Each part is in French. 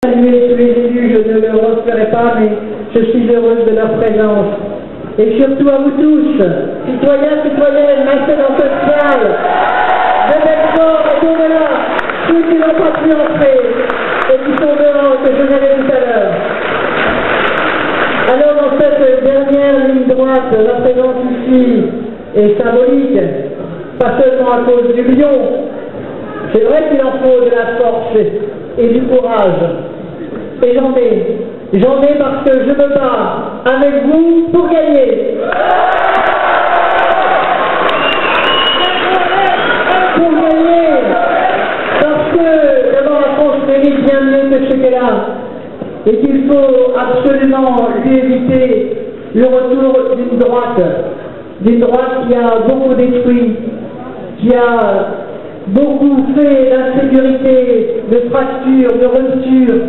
Saluer tous les élus, je ne le referai pas, mais je suis heureuse de leur présence. Et surtout à vous tous, citoyens, citoyennes, maintenant dans cette salle, de Belfort et d'au-delà, ceux qui n'ont pas pu entrer et qui sont dehors, que je verrai tout à l'heure. Alors dans cette dernière ligne droite, la présence ici est symbolique, pas seulement à cause du lion. C'est vrai qu'il en faut de la force et du courage. Et j'en ai parce que je me bats avec vous pour gagner. Pour gagner. Parce que d'abord la France mérite bien mieux que ce qu'elle a. Et qu'il faut absolument lui éviter le retour d'une droite qui a beaucoup détruit, qui a beaucoup fait d'insécurité, de fractures, de ruptures,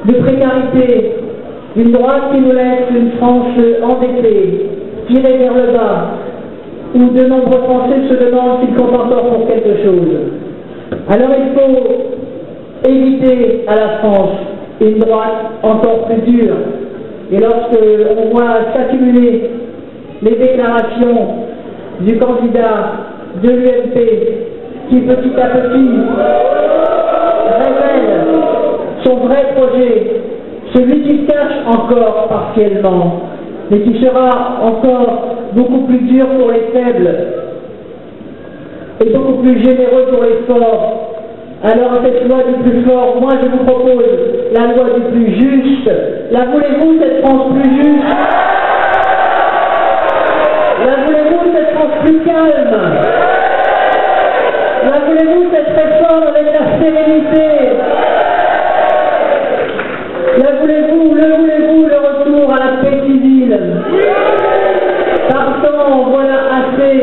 de précarité, une droite qui nous laisse une France endettée, tirée vers le bas, où de nombreux Français se demandent s'ils comptent encore pour quelque chose. Alors il faut éviter à la France une droite encore plus dure. Et lorsque on voit s'accumuler les déclarations du candidat de l'UMP qui petit à petit révèle son vrai projet, celui qui cache encore partiellement, mais qui sera encore beaucoup plus dur pour les faibles et beaucoup plus généreux pour les forts. Alors cette loi du plus fort, moi je vous propose la loi du plus juste. La voulez-vous, cette France plus juste? La voulez-vous, cette France plus calme? La voulez-vous, cette réforme avec la sérénité? La voulez-vous, le retour à la paix civile? Partant, voilà assez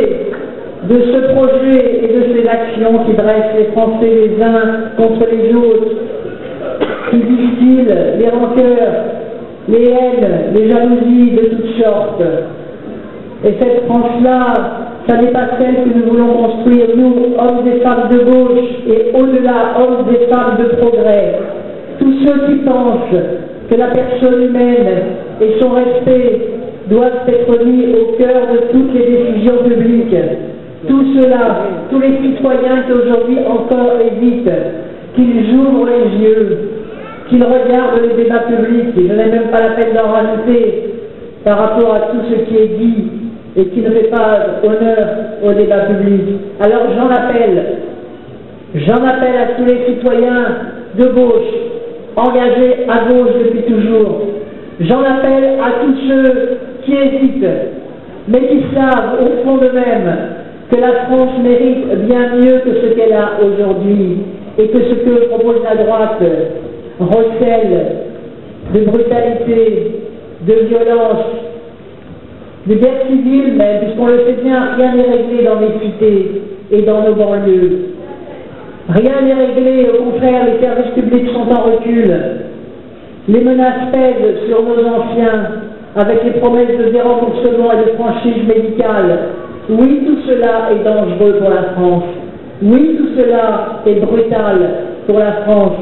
de ce projet et de ces actions qui dressent les Français les uns contre les autres, qui distillent les rancœurs, les haines, les jalousies de toutes sortes. Et cette France-là, ça n'est pas celle que nous voulons construire, nous, hommes et femmes de gauche, et au-delà, hommes et femmes de progrès. Tous ceux qui pensent que la personne humaine et son respect doivent être mis au cœur de toutes les décisions publiques. Tout cela, tous les citoyens qui aujourd'hui encore hésitent, qu'ils ouvrent les yeux, qu'ils regardent les débats publics, et je n'ai même pas la peine d'en rajouter par rapport à tout ce qui est dit et qui ne fait pas honneur au débat public. Alors j'en appelle à tous les citoyens de gauche, engagés à gauche depuis toujours. J'en appelle à tous ceux qui hésitent, mais qui savent au fond d'eux-mêmes que la France mérite bien mieux que ce qu'elle a aujourd'hui et que ce que propose la droite recèle de brutalité, de violence, de guerre civile même, puisqu'on le sait bien, rien n'est réglé dans les cités et dans nos banlieues. Rien n'est réglé, au contraire, les services publics sont en recul. Les menaces pèsent sur nos anciens avec les promesses de déremboursement et de franchise médicale. Oui, tout cela est dangereux pour la France. Oui, tout cela est brutal pour la France.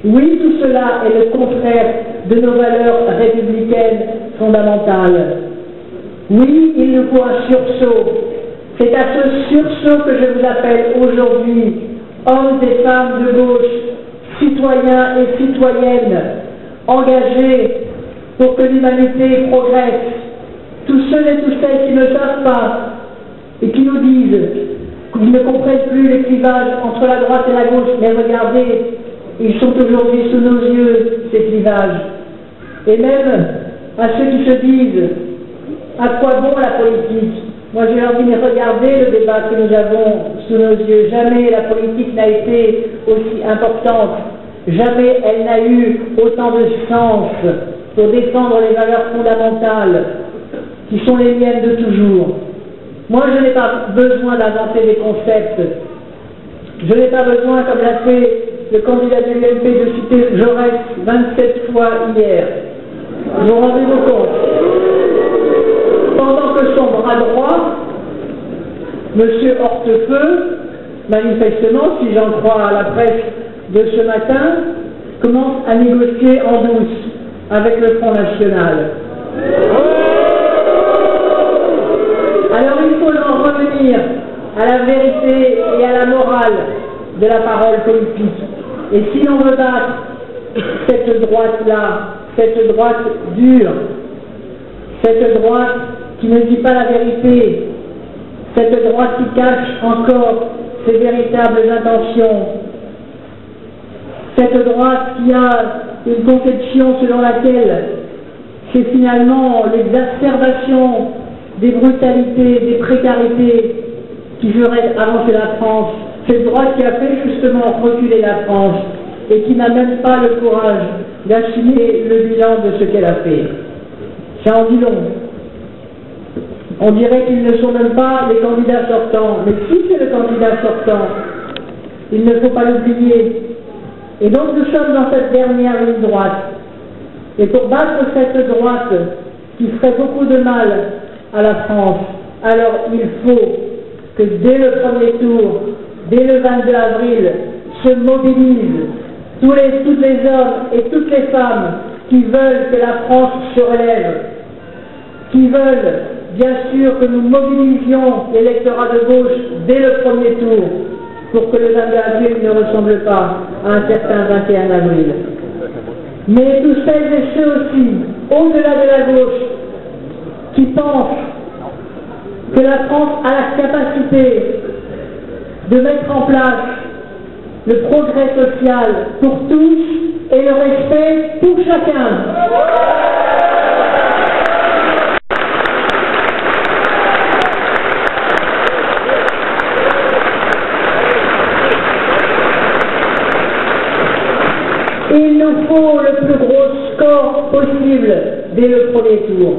Oui, tout cela est le contraire de nos valeurs républicaines fondamentales. Oui, il nous faut un sursaut. C'est à ce sursaut que je vous appelle aujourd'hui, hommes et femmes de gauche, citoyens et citoyennes, engagés pour que l'humanité progresse. Tous ceux et toutes celles qui ne savent pas et qui nous disent qu'ils ne comprennent plus les clivages entre la droite et la gauche, mais regardez, ils sont aujourd'hui sous nos yeux, ces clivages. Et même à ceux qui se disent, à quoi bon la politique? Moi je leur dis, mais regardez le débat que nous avons sous nos yeux. Jamais la politique n'a été aussi importante. Jamais elle n'a eu autant de sens pour défendre les valeurs fondamentales qui sont les miennes de toujours. Moi je n'ai pas besoin d'inventer des concepts. Je n'ai pas besoin, comme l'a fait le candidat de l'UMP, de citer Jaurès 27 fois hier. Vous rendez-vous compte? Pendant que son bras droit, M. Hortefeux, manifestement, si j'en crois à la presse de ce matin, commence à négocier en douce avec le Front National. Alors il faut en revenir à la vérité et à la morale de la parole politique. Et si l'on veut battre cette droite-là, cette droite dure, cette droite qui ne dit pas la vérité, cette droite qui cache encore ses véritables intentions, cette droite qui a une conception selon laquelle c'est finalement l'exacerbation des brutalités, des précarités qui feraient avancer la France, cette droite qui a fait justement reculer la France et qui n'a même pas le courage d'assumer le bilan de ce qu'elle a fait. Ça en dit long. On dirait qu'ils ne sont même pas les candidats sortants. Mais si c'est le candidat sortant, il ne faut pas l'oublier. Et donc nous sommes dans cette dernière ligne droite. Et pour battre cette droite qui ferait beaucoup de mal à la France, alors il faut que dès le premier tour, dès le 22 avril, se mobilisent tous les hommes et toutes les femmes qui veulent que la France se relève, qui veulent bien sûr que nous mobilisions l'électorat de gauche dès le premier tour pour que le 22 avril ne ressemble pas à un certain 21 avril. Mais tous celles et ceux aussi, au-delà de la gauche, qui pensent que la France a la capacité de mettre en place le progrès social pour tous et le respect pour chacun. Il nous faut le plus gros score possible dès le premier tour.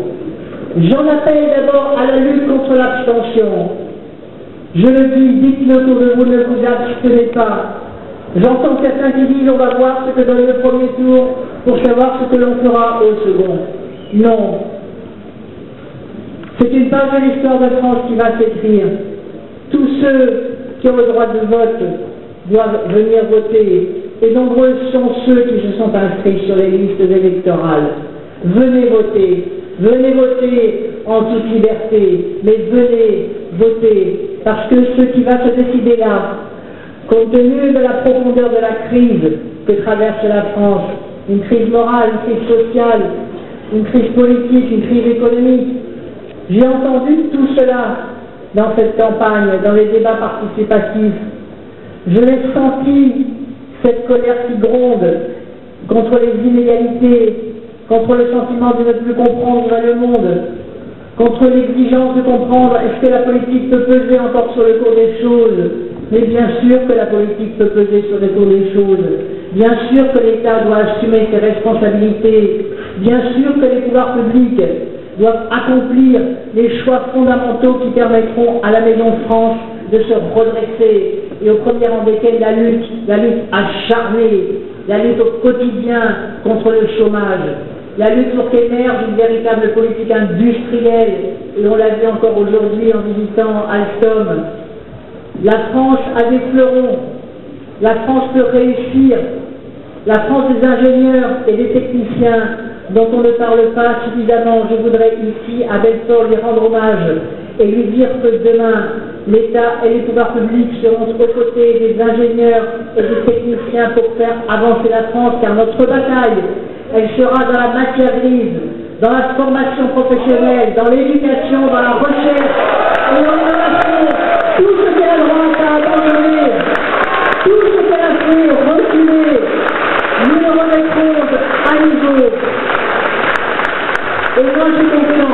J'en appelle d'abord à la lutte contre l'abstention. Je le dis, dites-le autour de vous, ne vous abstenez pas. J'entends certains qui disent on va voir ce que donne le premier tour pour savoir ce que l'on fera au second. Non. C'est une page de l'histoire de France qui va s'écrire. Tous ceux qui ont le droit de vote doivent venir voter. Et nombreux sont ceux qui se sont inscrits sur les listes électorales. Venez voter en toute liberté, mais venez voter, parce que ce qui va se décider là, compte tenu de la profondeur de la crise que traverse la France, une crise morale, une crise sociale, une crise politique, une crise économique, j'ai entendu tout cela dans cette campagne, dans les débats participatifs. Je l'ai senti, cette colère qui gronde contre les inégalités, contre le sentiment de ne plus comprendre le monde, contre l'exigence de comprendre est-ce que la politique peut peser encore sur le cours des choses. Mais bien sûr que la politique peut peser sur le cours des choses. Bien sûr que l'État doit assumer ses responsabilités. Bien sûr que les pouvoirs publics doivent accomplir les choix fondamentaux qui permettront à la Maison France de se redresser, et au premier rang desquels la lutte acharnée, la lutte au quotidien contre le chômage, la lutte pour qu'émerge une véritable politique industrielle, et on l'a vu encore aujourd'hui en visitant Alstom. La France a des fleurons, la France peut réussir, la France des ingénieurs et des techniciens dont on ne parle pas suffisamment. Je voudrais ici à Belfort lui rendre hommage et lui dire que demain, l'État et les pouvoirs publics seront aux côtés des ingénieurs et des techniciens pour faire avancer la France, car notre bataille, elle sera dans la matière grise, dans la formation professionnelle, dans l'éducation, dans la recherche et dans l'innovation. Tout ce que la droite a abandonné, tout ce qu'elle a fait reculer, nous le remettrons à niveau. Et moi j'ai confiance